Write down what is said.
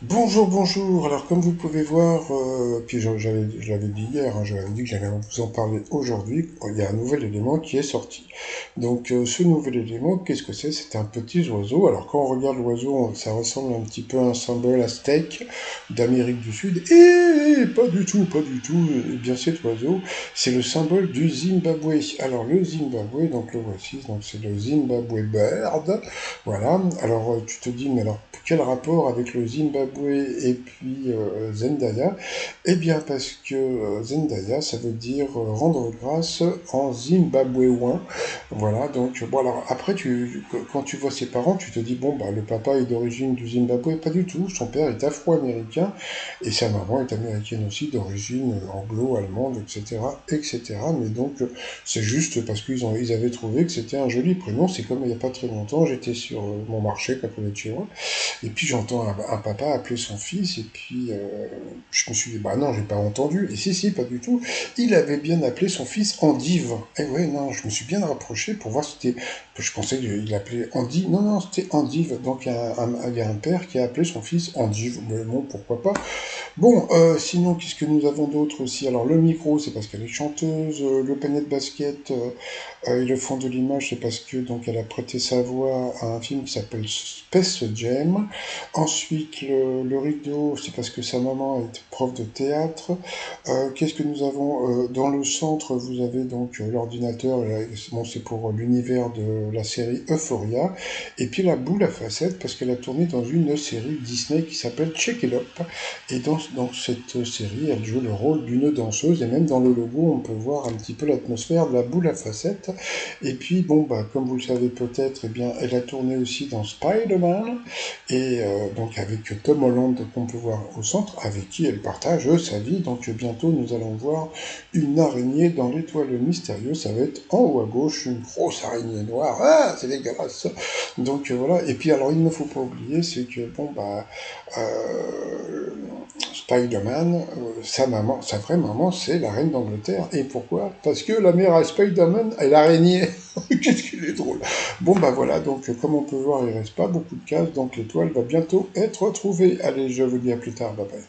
Bonjour, bonjour. Alors, comme vous pouvez voir, puis je l'avais dit hier, hein, je l'avais dit que j'allais vous en parler aujourd'hui. Il y a un nouvel élément qui est sorti. Donc, ce nouvel élément, qu'est-ce que c'est? C'est un petit oiseau. Alors, quand on regarde l'oiseau, ça ressemble un petit peu à un symbole aztèque d'Amérique du Sud. Et pas du tout, pas du tout. Eh bien, cet oiseau, c'est le symbole du Zimbabwe. Alors, le Zimbabwe, donc le voici, donc c'est le Zimbabwe Bird. Voilà. Alors, tu te dis, mais alors, quel rapport avec le Zimbabwe et puis Zendaya? Eh bien, parce que Zendaya, ça veut dire rendre grâce en zimbabwéen. Voilà, donc, bon, alors, après, quand tu vois ses parents, tu te dis, bon, bah, le papa est d'origine du Zimbabwe. Pas du tout. Son père est afro-américain et sa maman est américaine aussi, d'origine anglo-allemande, etc., etc. Mais donc, c'est juste parce ils avaient trouvé que c'était un joli prénom. C'est comme il n'y a pas très longtemps, j'étais sur mon marché, à côté de chez moi, et puis j'entends un papa appeler son fils, et puis je me suis dit, bah non, j'ai pas entendu. Et si, si, pas du tout. Il avait bien appelé son fils Andive. Et ouais, non, je me suis bien rapproché pour voir si c'était. Je pensais qu'il appelait Andy. Non, non, c'était Andive. Donc il y a un père qui a appelé son fils Andive. Mais bon, pourquoi pas. Bon, sinon, qu'est-ce que nous avons d'autre aussi? Alors, le micro, c'est parce qu'elle est chanteuse. Le panier de basket, et le fond de l'image, c'est parce que donc elle a prêté sa voix à un film qui s'appelle Space Jam. Ensuite, le rideau, c'est parce que sa maman est prof de théâtre. Qu'est-ce que nous avons dans le centre? Vous avez donc l'ordinateur. Bon, c'est pour l'univers de la série Euphoria. Et puis la boule à facettes parce qu'elle a tourné dans une série Disney qui s'appelle Check It Up. Et dans cette série, elle joue le rôle d'une danseuse. Et même dans le logo, on peut voir un petit peu l'atmosphère de la boule à facettes. Et puis, bon, bah, comme vous le savez peut-être, eh bien, elle a tourné aussi dans Spider-Man, et donc avec Tom Holland qu'on peut voir au centre, avec qui elle partage sa vie. Donc bientôt, nous allons voir une araignée dans l'étoile mystérieuse. Ça va être en haut à gauche, une grosse araignée noire. Ah, c'est dégueulasse. Donc voilà. Et puis alors, il ne faut pas oublier, c'est que bon, bah, Spider-Man, sa maman, sa vraie maman, c'est la reine d'Angleterre. Et pourquoi? Parce que la mère à Spider-Man est l'araignée. Qu'est-ce qu'il est drôle. Bon, bah voilà, donc comme on peut voir, il reste pas beaucoup de cases, donc l'étoile va bientôt être trouvée. Allez, je vous dis à plus tard, bye bye.